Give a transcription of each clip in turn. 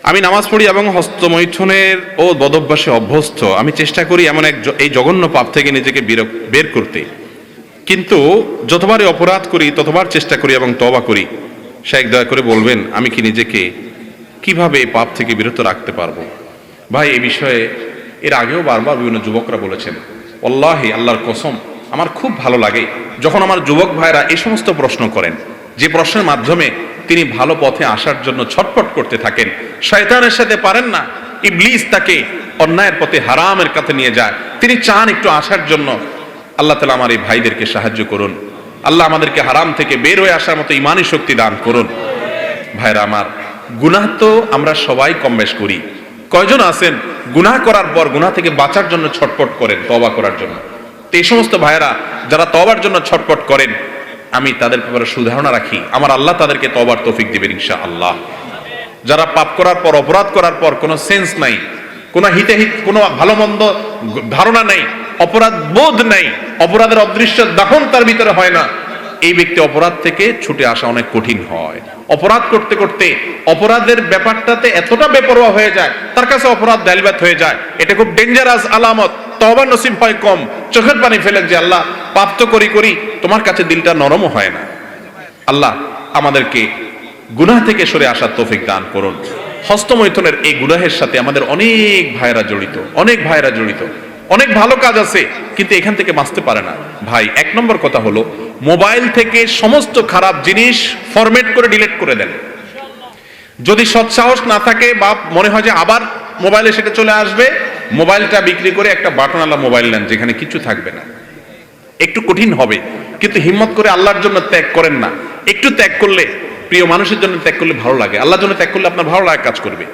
আমি নামাজ পড়ি এবং হস্তমৈথুনের ও বদভ্যাসে অভ্যস্ত। আমি চেষ্টা করি এমন এই জঘন্য পাপ থেকে নিজেকে বের করতে, কিন্তু যতবারই অপরাধ করি ততবার চেষ্টা করি এবং তওবা করি। শেখ দয়া করে বলবেন আমি কি নিজেকে কিভাবে এই পাপ থেকে বিরত রাখতে পারবো? ভাই, এই বিষয়ে এর আগেও বারবার বিভিন্ন যুবকরা বলেছেন। ওয়াল্লাহি, আল্লাহর কসম, আমার খুব ভালো লাগে যখন আমার যুবক ভাইরা এই সমস্ত প্রশ্ন করেন, যে প্রশ্নের মাধ্যমে তিনি ভালো পথে আসার জন্য ছটফট করতে থাকেন। শয়তানের সাথে পারেন না, ইবলিস তাকে অন্যায়ের পথে, হারামের কাছে নিয়ে যায়। তিনি চান একটু আসার জন্য। আল্লাহ তাআলা আমার এই ভাইদেরকে সাহায্য করুন। আল্লাহ আমাদেরকে হারাম থেকে বের হয়ে আসার মতো ঈমানি শক্তি দান করুন। ভাইরা আমার, গুনাহ তো আমরা সবাই কম বেশ করি। কয়জন আছেন গুনাহ করার পর গুনাহ থেকে বাঁচার জন্য ছটফট করেন, তওবা করার জন্য? তো এই সমস্ত ভাইরা যারা তওবার জন্য ছটফট করেন, আমি তাদের ব্যাপারে সুধারণা রাখি, আমার আল্লাহ তাদেরকে তওবার তৌফিক দিবেন ইনশাআল্লাহ। যারা পাপ করার পর, অপরাধ করার পর কোনো সেন্স নাই, কোনো হিতাহিত, কোনো ভালো মন্দ ধারণা নেই, অপরাধ বোধ নেই, অপরাধের অদৃশ্য দাহন তার ভিতরে হয় না, এই ব্যক্তি অপরাধ থেকে ছুটে আসা অনেক কঠিন হয়। অপরাধ করতে করতে অপরাধের ব্যাপারটাতে এতটা বেপরোয়া হয়ে যায়, তার কাছে অপরাধ দাইলবাত হয়ে যায়। এটা খুব ডেঞ্জারাস আলামত। তওবা নসিব হয় কম, চোখের পানি ফেলেন যে আল্লাহ, পাপ তো করি করি, তোমার কাছে দিলটা নরমও হয় না। আল্লাহ আমাদেরকে গুনাহ থেকে সরে আসার তৌফিক দান করুন। হস্তমৈথুনের এই গুনাহের সাথে আমাদের অনেক ভাইরা জড়িত, অনেক ভাইরা জড়িত। অনেক ভালো কাজ আছে, কিন্তু এখান থেকে বাঁচতে পারে না। ভাই, এক নম্বর কথা হলো, মোবাইল থেকে সমস্ত খারাপ জিনিস ফরম্যাট করে ডিলিট করে দেন। যদি সৎসাহস না থাকে বা মনে হয় যে আবার মোবাইলে সেটা চলে আসবে, মোবাইলটা বিক্রি করে একটা বাটনওয়ালা মোবাইল নেন, যেখানে কিছু থাকবে না। একটু কঠিন হবে, কিন্তু হিম্মত করে আল্লাহর জন্য ত্যাগ করেন না। একটু ত্যাগ করলে, প্রিয় মানুষের জন্য ত্যাগ করলে ভালো লাগে, আল্লাহর জন্য ত্যাগ করলে আপনার ভালো লাগে কাজ করবে।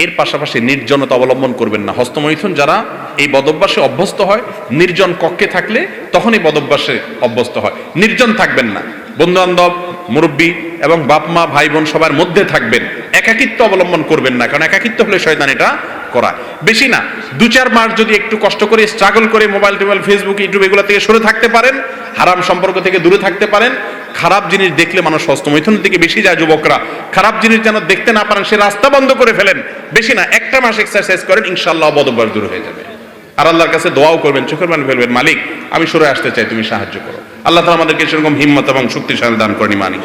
এর পাশাপাশি নির্জনতা অবলম্বন করবেন না। হস্তমৈথুন যারা এই বদভ্যাসে অভ্যস্ত হয়, নির্জন কক্ষে থাকলে তখন এই বদভ্যাসে অভ্যস্ত হয়। নির্জন থাকবেন না, বন্ধু বান্ধব, মুরব্বী এবং বাপ মা, ভাই বোন সবার মধ্যে থাকবেন। একাকিত্ব অবলম্বন করবেন না, কারণ একাকিত্ব হলে শয়তান এটা করায়। বেশি না, 2-4 মাস যদি একটু কষ্ট করে, স্ট্রাগল করে মোবাইল টোবাইল, ফেসবুক, ইউটিউব এগুলো থেকে সরে থাকতে পারেন, হারাম সম্পর্ক থেকে দূরে থাকতে পারেন। খারাপ জিনিস দেখলে মানুষ হস্তমৈথুনের দিকে বেশি যায়। যুবকরা খারাপ জিনিস যেন দেখতে না পারেন, সে রাস্তা বন্ধ করে ফেলেন। বেশি না, 1টা মাস এক্সারসাইজ করেন, ইনশাআল্লাহ বদভ্যাস দূর হয়ে যাবে। আর আল্লাহর কাছে দোয়াও করবেন, চোখের পানি ফেলবেন, মালিক আমি সরে আসতে চাই, তুমি সাহায্য করো। আল্লাহ তাআলা আমাদেরকে সেরকম হিম্মত এবং শক্তিশালী দান করেন। মানি।